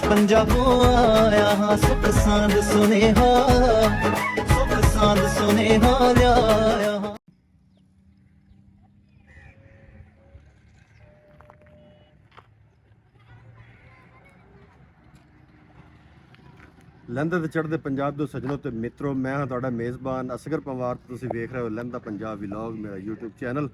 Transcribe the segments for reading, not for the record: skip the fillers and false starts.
पंजाबों आया हाँ सुख सांद सुनेहा लिया हाँ। ਲਹਿੰਦੇ ਤੇ ਚੜ੍ਹਦੇ ਪੰਜਾਬ ਦੇ ਸੱਜਣੋ ਤੇ ਮਿੱਤਰੋ, ਮੈਂ ਹਾਂ ਤੁਹਾਡਾ ਮੇਜ਼ਬਾਨ ਅਸਗਰ ਪੰਵਾਰ। ਤੁਸੀਂ ਵੇਖ ਰਹੇ ਹੋ ਲਹਿੰਦਾ ਪੰਜਾਬ ਵਲੌਗ, ਮੇਰਾ YouTube ਚੈਨਲ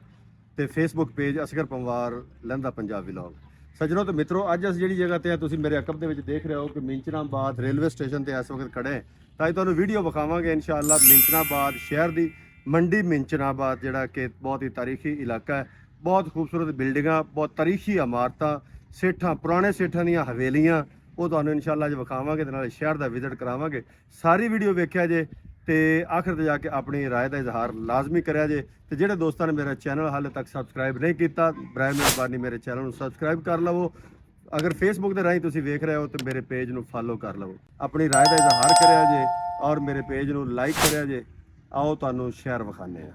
ਤੇ Facebook ਪੇਜ ਅਸਗਰ ਪੰਵਾਰ ਲਹਿੰਦਾ ਪੰਜਾਬ ਵਲੌਗ। ਸੱਜਣੋ ਤੇ ਮਿੱਤਰੋ, ਅੱਜ ਅਸੀਂ ਜਿਹੜੀ ਜਗ੍ਹਾ ਤੇ ਆ, ਤੁਸੀਂ ਮੇਰੇ ਅਕਬ ਦੇ ਵਿੱਚ ਦੇਖ ਰਹੇ ਹੋ ਕਿ ਮਿੰਚਨਾਬਾਦ ਰੇਲਵੇ ਸਟੇਸ਼ਨ ਤੇ ਇਸ ਵਕਤ ਖੜੇ ਤਾਂ ਤੁਹਾਨੂੰ ਵੀਡੀਓ ਵਿਖਾਵਾਂਗੇ ਇਨਸ਼ਾਅੱਲਾ। ਮਿੰਚਨਾਬਾਦ ਸ਼ਹਿਰ ਦੀ ਮੰਡੀ ਮਿੰਚਨਾਬਾਦ, ਜਿਹੜਾ ਕਿ ਬਹੁਤ ਹੀ ਤਾਰੀਖੀ ਇਲਾਕਾ ਹੈ, ਬਹੁਤ ਖੂਬਸੂਰਤ ਬਿਲਡਿੰਗਾਂ, ਬਹੁਤ ਤਾਰੀਖੀ ਇਮਾਰਤਾਂ, ਸੇਠਾਂ, ਪੁਰਾਣੇ ਸੇਠਾਂ ਦੀਆਂ ਹਵੇਲੀਆਂ, ਉਹ ਤੁਹਾਨੂੰ ਇਨਸ਼ਾਅੱਲਾ ਅੱਜ ਵਿਖਾਵਾਂਗੇ ਤੇ ਨਾਲੇ ਸ਼ਹਿਰ ਦਾ ਵਿਜ਼ਿਟ ਕਰਾਵਾਂਗੇ। ਸਾਰੀ ਵੀਡੀਓ ਵੇਖਿਆ ਜੇ ਤੇ ਆਖਰ ਤੇ ਜਾ ਕੇ ਆਪਣੀ ਰਾਏ ਦਾ ਇਜ਼ਹਾਰ ਲਾਜ਼ਮੀ ਕਰਿਆ ਜੇ। ਤੇ ਜਿਹੜੇ ਦੋਸਤਾਂ ਨੇ ਮੇਰਾ ਚੈਨਲ ਹਾਲੇ ਤੱਕ ਸਬਸਕ੍ਰਾਈਬ ਨਹੀਂ ਕੀਤਾ, ਬਰਾਏ ਮਿਹਰਬਾਨੀ ਮੇਰੇ ਚੈਨਲ ਨੂੰ ਸਬਸਕ੍ਰਾਈਬ ਕਰ ਲਵੋ। ਅਗਰ ਫੇਸਬੁੱਕ ਦੇ ਰਾਹੀਂ ਤੁਸੀਂ ਵੇਖ ਰਹੇ ਹੋ ਤੇ ਮੇਰੇ ਪੇਜ ਨੂੰ ਫਾਲੋ ਕਰ ਲਵੋ, ਆਪਣੀ ਰਾਏ ਦਾ ਇਜ਼ਹਾਰ ਕਰਿਆ ਜੇ ਔਰ ਮੇਰੇ ਪੇਜ ਨੂੰ ਲਾਈਕ ਕਰਿਆ ਜੇ। ਆਓ ਤੁਹਾਨੂੰ ਸ਼ਹਿਰ ਵਿਖਾਉਂਦੇ ਹਾਂ।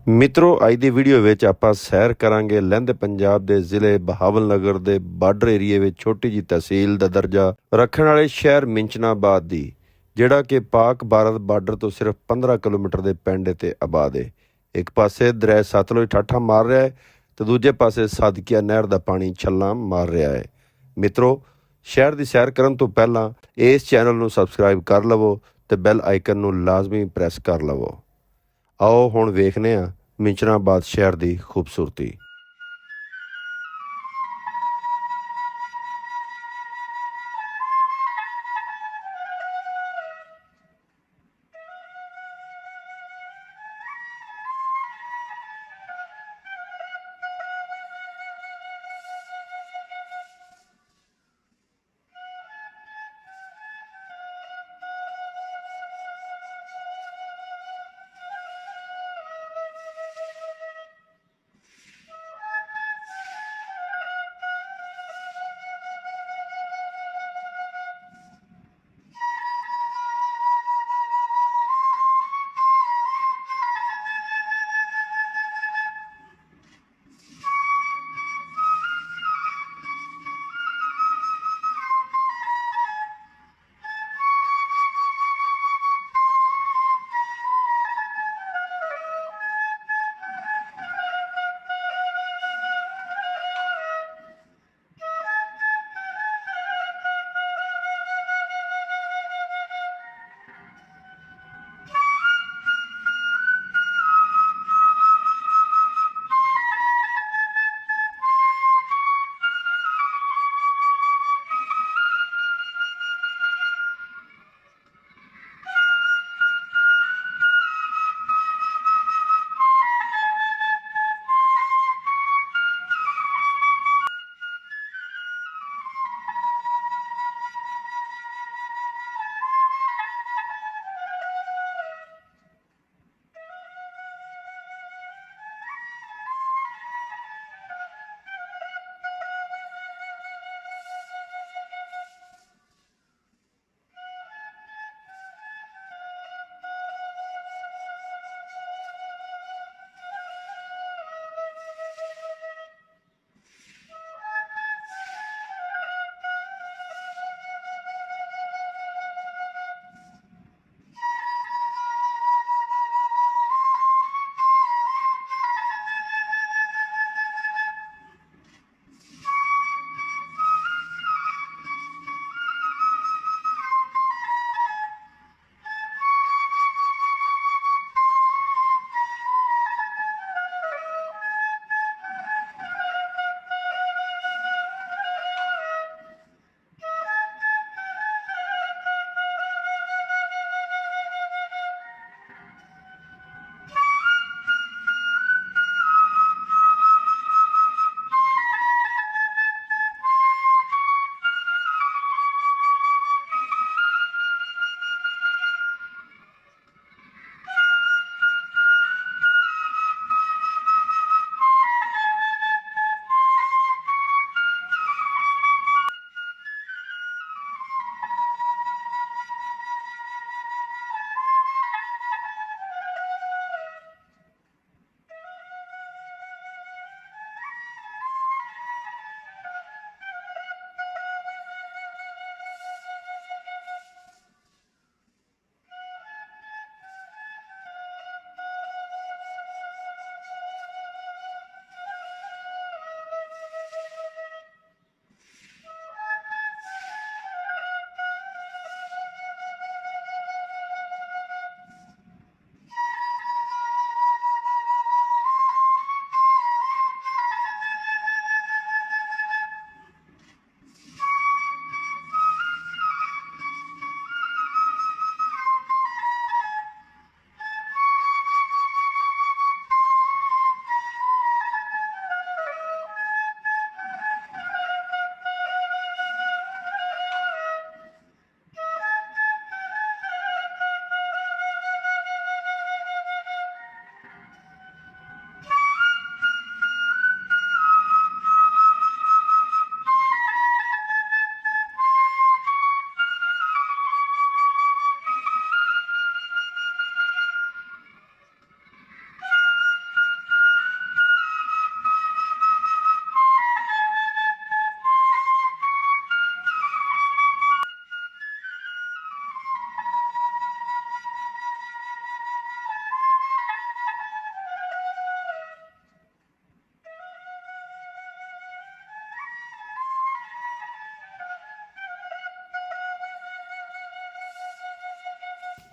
ਮਿੱਤਰੋ, ਅੱਜ ਦੀ ਵੀਡੀਓ ਵਿੱਚ ਆਪਾਂ ਸੈਰ ਕਰਾਂਗੇ ਲਹਿੰਦੇ ਪੰਜਾਬ ਦੇ ਜ਼ਿਲ੍ਹੇ ਬਹਾਵਲਨਗਰ ਦੇ ਬਾਰਡਰ ਏਰੀਏ ਵਿੱਚ ਛੋਟੀ ਜਿਹੀ ਤਹਿਸੀਲ ਦਾ ਦਰਜਾ ਰੱਖਣ ਵਾਲੇ ਸ਼ਹਿਰ ਮਿੰਚਨਾਬਾਦ ਦੀ, ਜਿਹੜਾ ਕਿ ਪਾਕ ਭਾਰਤ ਬਾਰਡਰ ਤੋਂ ਸਿਰਫ 15 ਕਿਲੋਮੀਟਰ ਦੇ ਪਿੰਡ ਤੇ ਆਬਾਦ ਹੈ। ਇੱਕ ਪਾਸੇ ਦਰਿਆ ਸਤਲੁਜ ਠਾਠਾ ਮਾਰ ਰਿਹਾ ਹੈ ਤੇ ਦੂਜੇ ਪਾਸੇ ਸਾਦਕੀਆ ਨਹਿਰ ਦਾ ਪਾਣੀ ਛੱਲਾਂ ਮਾਰ ਰਿਹਾ ਹੈ। ਮਿੱਤਰੋ, ਸ਼ਹਿਰ ਦੀ ਸੈਰ ਕਰਨ ਤੋਂ ਪਹਿਲਾਂ ਇਸ ਚੈਨਲ ਨੂੰ ਸਬਸਕ੍ਰਾਈਬ ਕਰ ਲਵੋ ਤੇ ਬੈਲ ਆਈਕਨ ਨੂੰ ਲਾਜ਼ਮੀ ਪ੍ਰੈਸ ਕਰ ਲਵੋ। ਆਓ ਹੁਣ ਵੇਖਦੇ ਹਾਂ ਮਿੰਚਨਾਬਾਦ ਸ਼ਹਿਰ ਦੀ ਖੂਬਸੂਰਤੀ।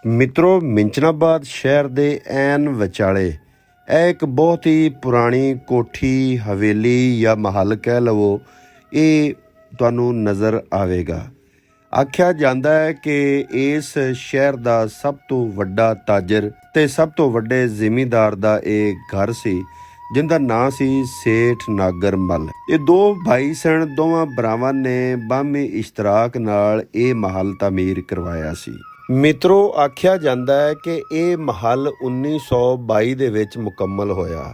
ਮਿੱਤਰੋ, ਮਿੰਚਨਾਬਾਦ ਸ਼ਹਿਰ ਦੇ ਐਨ ਵਿਚਾਲੇ ਇਹ ਇੱਕ ਬਹੁਤ ਹੀ ਪੁਰਾਣੀ ਕੋਠੀ, ਹਵੇਲੀ ਜਾਂ ਮਹੱਲ ਕਹਿ ਲਵੋ, ਇਹ ਤੁਹਾਨੂੰ ਨਜ਼ਰ ਆਵੇਗਾ। ਆਖਿਆ ਜਾਂਦਾ ਹੈ ਕਿ ਇਸ ਸ਼ਹਿਰ ਦਾ ਸਭ ਤੋਂ ਵੱਡਾ ਤਾਜਰ ਤੇ ਸਭ ਤੋਂ ਵੱਡੇ ਜ਼ਿਮੀਂਦਾਰ ਦਾ ਇਹ ਘਰ ਸੀ, ਜਿੰਦਾ ਨਾਂ ਸੀ ਸੇਠ ਨਾਗਰ ਮੱਲ। ਇਹ ਦੋ ਭਾਈ ਸਨ। ਦੋਵਾਂ ਭਰਾਵਾਂ ਨੇ ਬਾਹਮੀ ਇਸ਼ਤਰਾਕ ਨਾਲ ਇਹ ਮਹੱਲ ਤਾਮੀਰ ਕਰਵਾਇਆ ਸੀ। ਮਿੱਤਰੋ, ਆਖਿਆ ਜਾਂਦਾ ਹੈ ਕਿ ਇਹ ਮਹੱਲ 1922 ਦੇ ਵਿੱਚ ਮੁਕੰਮਲ ਹੋਇਆ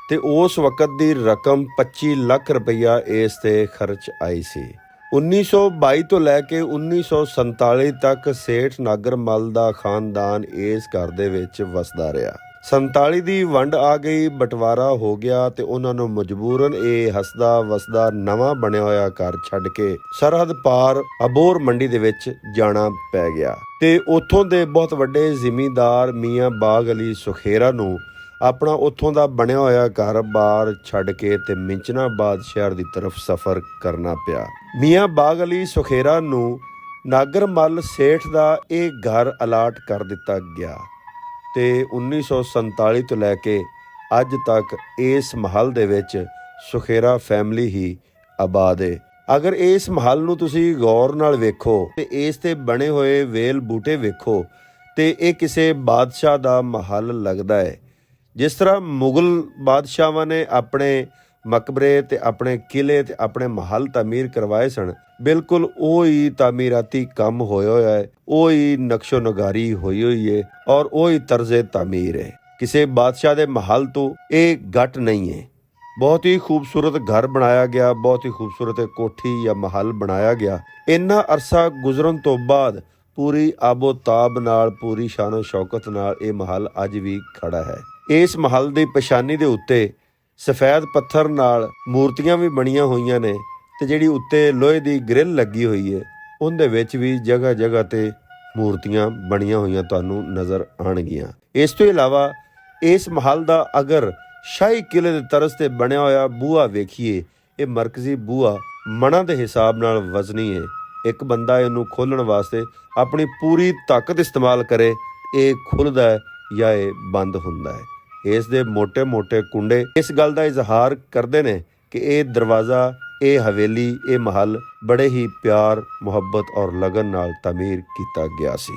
ਤੇ ਉਸ ਵਕਤ ਦੀ ਰਕਮ 25 ਲੱਖ ਰੁਪਈਆ ਇਸ ਤੇ ਖਰਚ ਆਈ ਸੀ। 1922 ਤੋਂ ਲੈ ਕੇ 1947 ਤੱਕ ਸੇਠ ਨਾਗਰ ਮੱਲ ਦਾ ਖਾਨਦਾਨ ਇਸ ਘਰ ਦੇ ਵਿੱਚ ਵਸਦਾ ਰਿਹਾ। 47 ਦੀ ਵੰਡ ਆ ਗਈ, ਬਟਵਾਰਾ ਹੋ ਗਿਆ ਤੇ ਉਹਨਾਂ ਨੂੰ ਮਜਬੂਰਨ ਇਹ ਹੱਸਦਾ ਵਸਦਾ ਨਵਾਂ ਬਣਿਆ ਹੋਇਆ ਘਰ ਛੱਡ ਕੇ ਸਰਹੱਦ ਪਾਰ ਅਬੋਹਰ ਮੰਡੀ ਦੇ ਵਿੱਚ ਜਾਣਾ ਪੈ ਗਿਆ ਤੇ ਉੱਥੋਂ ਦੇ ਬਹੁਤ ਵੱਡੇ ਜ਼ਿਮੀਂਦਾਰ ਮੀਆਂ ਬਾਗ ਅਲੀ ਸੁਖੇਰਾ ਨੂੰ ਆਪਣਾ ਉੱਥੋਂ ਦਾ ਬਣਿਆ ਹੋਇਆ ਘਰ-ਬਾਰ ਛੱਡ ਕੇ ਤੇ ਮਿੰਚਨਾਬਾਦ ਸ਼ਹਿਰ ਦੀ ਤਰਫ ਸਫ਼ਰ ਕਰਨਾ ਪਿਆ। ਮੀਆਂ ਬਾਗ ਅਲੀ ਸੁਖੇਰਾ ਨੂੰ ਨਾਗਰ ਮੱਲ ਸੇਠ ਦਾ ਇਹ ਘਰ ਅਲਾਟ ਕਰ ਦਿੱਤਾ ਗਿਆ ਤੇ 1947 ਤੋਂ ਲੈ ਕੇ ਅੱਜ ਤੱਕ ਇਸ ਮਹੱਲ ਦੇ ਵਿੱਚ ਸੁਖੇਰਾ ਫੈਮਿਲੀ ਹੀ ਆਬਾਦ ਹੈ। ਅਗਰ ਇਸ ਮਹੱਲ ਨੂੰ ਤੁਸੀਂ ਗੌਰ ਨਾਲ ਵੇਖੋ ਤੇ ਇਸ ਤੇ ਬਣੇ ਹੋਏ ਵੇਲ ਬੂਟੇ ਵੇਖੋ ਤੇ ਇਹ ਕਿਸੇ ਬਾਦਸ਼ਾਹ ਦਾ ਮਹੱਲ ਲੱਗਦਾ ਹੈ। ਜਿਸ ਤਰ੍ਹਾਂ ਮੁਗਲ ਬਾਦਸ਼ਾਹਾਂ ਨੇ ਆਪਣੇ ਮਕਬਰੇ ਤੇ ਆਪਣੇ ਕਿਲੇ ਤੇ ਆਪਣੇ ਮਹੱਲ ਤਾਮੀਰ ਕਰਵਾਏ ਸਨ, ਬਿਲਕੁਲ ਉਹ ਹੀ ਤਾਮੀਰਾਤੀ ਕੰਮ ਹੋਇਆ ਹੋਇਆ ਹੈ, ਉਹ ਹੀ ਨਕਸ਼ੋ ਨਗਾਰੀ ਹੋਈ ਹੋਈ ਹੈ ਔਰ ਉਹ ਹੀ ਤਰਜ਼ੇ ਤਾਮੀਰ ਹੈ। ਕਿਸੇ ਬਾਦਸ਼ਾਹ ਦੇ ਮਹੱਲ ਤੋਂ ਇਹ ਘੱਟ ਨਹੀਂ ਹੈ। ਬਹੁਤ ਹੀ ਖੂਬਸੂਰਤ ਘਰ ਬਣਾਇਆ ਗਿਆ, ਬਹੁਤ ਹੀ ਖੂਬਸੂਰਤ ਕੋਠੀ ਜਾਂ ਮਹੱਲ ਬਣਾਇਆ ਗਿਆ। ਇੰਨਾ ਅਰਸਾ ਗੁਜ਼ਰਨ ਤੋਂ ਬਾਅਦ ਪੂਰੀ ਆਬੋ ਤਾਬ ਨਾਲ, ਪੂਰੀ ਸ਼ਾਨੋ ਸ਼ੌਕਤ ਨਾਲ ਇਹ ਮਹੱਲ ਅੱਜ ਵੀ ਖੜਾ ਹੈ। ਇਸ ਮਹੱਲ ਦੀ ਪਛਾਣੀ ਦੇ ਉੱਤੇ ਸਫੈਦ ਪੱਥਰ ਨਾਲ ਮੂਰਤੀਆਂ ਵੀ ਬਣੀਆਂ ਹੋਈਆਂ ਨੇ ਤੇ ਜਿਹੜੀ ਉੱਤੇ ਲੋਹੇ ਦੀ ਗ੍ਰਿਲ ਲੱਗੀ ਹੋਈ ਹੈ ਉਹਦੇ ਵਿੱਚ ਵੀ ਜਗ੍ਹਾ ਜਗ੍ਹਾ ਤੇ ਮੂਰਤੀਆਂ ਬਣੀਆਂ ਹੋਈਆਂ ਤੁਹਾਨੂੰ ਨਜ਼ਰ ਆਉਣਗੀਆਂ। ਇਸ ਤੋਂ ਇਲਾਵਾ ਇਸ ਮਹੱਲ ਦਾ ਅਗਰ ਸ਼ਾਹੀ ਕਿਲੇ ਦੇ ਤਰਜ਼ ਤੇ ਬਣਿਆ ਹੋਇਆ ਬੂਹਾ ਵੇਖੀਏ, ਇਹ ਮਰਕਜ਼ੀ ਬੂਹਾ ਮਣਾਂ ਦੇ ਹਿਸਾਬ ਨਾਲ ਵਜ਼ਨੀ ਹੈ। ਇੱਕ ਬੰਦਾ ਇਹਨੂੰ ਖੋਲ੍ਹਣ ਵਾਸਤੇ ਆਪਣੀ ਪੂਰੀ ਤਾਕਤ ਇਸਤੇਮਾਲ ਕਰੇ, ਇਹ ਖੁੱਲ੍ਹਦਾ ਹੈ ਜਾਂ ਇਹ ਬੰਦ ਹੁੰਦਾ ਹੈ। ਇਸ ਦੇ ਮੋٹے ਕੁੰਡੇ ਇਸ ਗੱਲ ਦਾ ਇਜ਼ਹਾਰ ਕਰਦੇ ਨੇ ਕਿ ਇਹ ਦਰਵਾਜ਼ਾ, ਇਹ ਹਵੇਲੀ, ਇਹ ਮਹੱਲ ਬੜੇ ਹੀ ਪਿਆਰ, ਮੁਹੱਬਤ ਔਰ ਲਗਨ ਨਾਲ ਤਾਮੀਰ ਕੀਤਾ ਗਿਆ ਸੀ।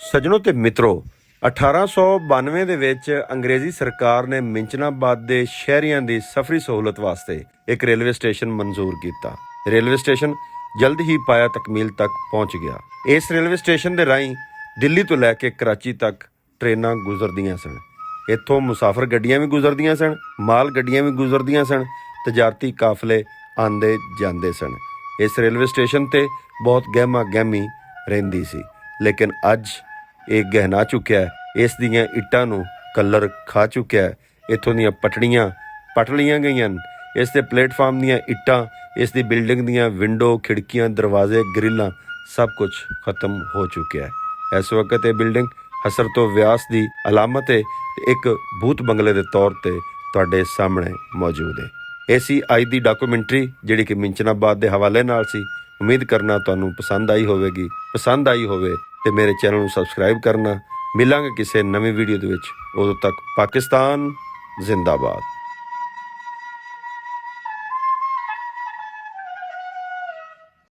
ਸੱਜਣੋ ਤੇ ਮਿੱਤਰੋ, 1892 ਦੇ ਵਿੱਚ ਅੰਗਰੇਜ਼ੀ ਸਰਕਾਰ ਨੇ ਮਿੰਚਨਾਬਾਦ ਦੇ ਸ਼ਹਿਰੀਆਂ ਦੀ ਸਫ਼ਰੀ ਸਹੂਲਤ ਵਾਸਤੇ ਇੱਕ ਰੇਲਵੇ ਸਟੇਸ਼ਨ ਮਨਜ਼ੂਰ ਕੀਤਾ। ਰੇਲਵੇ ਸਟੇਸ਼ਨ ਜਲਦ ਹੀ ਪਾਇਆ ਤਕਮੀਲ ਤੱਕ ਪਹੁੰਚ ਗਿਆ। ਇਸ ਰੇਲਵੇ ਸਟੇਸ਼ਨ ਦੇ ਰਾਹੀਂ ਦਿੱਲੀ ਤੋਂ ਲੈ ਕੇ ਕਰਾਚੀ ਤੱਕ ਟ੍ਰੇਨਾਂ ਗੁਜ਼ਰਦੀਆਂ ਸਨ। ਇੱਥੋਂ ਮੁਸਾਫਰ ਗੱਡੀਆਂ ਵੀ ਗੁਜ਼ਰਦੀਆਂ ਸਨ, ਮਾਲ ਗੱਡੀਆਂ ਵੀ ਗੁਜ਼ਰਦੀਆਂ ਸਨ, ਤਜਾਰਤੀ ਕਾਫਲੇ ਆਉਂਦੇ ਜਾਂਦੇ ਸਨ। ਇਸ ਰੇਲਵੇ ਸਟੇਸ਼ਨ ਤੇ ਬਹੁਤ ਗਹਿਮਾ ਗਹਿਮੀ ਰਹਿੰਦੀ ਸੀ, ਲੇਕਿਨ ਅੱਜ ਇਹ ਗਹਿਣਾ ਚੁੱਕਿਆ ਹੈ। ਇਸ ਦੀਆਂ ਇੱਟਾਂ ਨੂੰ ਕਲਰ ਖਾ ਚੁੱਕਿਆ ਹੈ। ਇੱਥੋਂ ਦੀਆਂ ਪਟੜੀਆਂ ਪੱਟ ਲਈਆਂ ਗਈਆਂ ਹਨ। ਇਸ ਦੇ ਪਲੇਟਫਾਰਮ ਦੀਆਂ ਇੱਟਾਂ, ਇਸ ਦੀ ਬਿਲਡਿੰਗ ਦੀਆਂ ਵਿੰਡੋ, ਖਿੜਕੀਆਂ, ਦਰਵਾਜ਼ੇ, ਗ੍ਰਿਲਾਂ ਸਭ ਕੁਝ ਖਤਮ ਹੋ ਚੁੱਕਿਆ ਹੈ। ਇਸ ਵਕਤ ਇਹ ਬਿਲਡਿੰਗ ਹਸਰ ਤੋਂ ਵਿਆਸ ਦੀ ਅਲਾਮਤ ਹੈ ਤੇ ਇੱਕ ਭੂਤ ਬੰਗਲੇ ਦੇ ਤੌਰ ਤੇ ਤੁਹਾਡੇ ਸਾਹਮਣੇ ਮੌਜੂਦ ਹੈ। ਇਹ ਸੀ ਅੱਜ ਦੀ ਡਾਕੂਮੈਂਟਰੀ ਜਿਹੜੀ ਕਿ ਮਿੰਚਨਾਬਾਦ ਦੇ ਹਵਾਲੇ ਨਾਲ ਸੀ। ਉਮੀਦ ਕਰਨਾ ਤੁਹਾਨੂੰ ਪਸੰਦ ਆਈ ਹੋਵੇਗੀ। ਪਸੰਦ ਆਈ ਹੋਵੇ ਤੇ ਮੇਰੇ ਚੈਨਲ ਨੂੰ ਸਬਸਕ੍ਰਾਈਬ ਕਰਨਾ। ਮਿਲਾਂਗੇ ਕਿਸੇ ਨਵੀਂ ਵੀਡੀਓ ਦੇ ਵਿੱਚ। ਉਦੋਂ ਤੱਕ ਪਾਕਿਸਤਾਨ ਜ਼ਿੰਦਾਬਾਦ।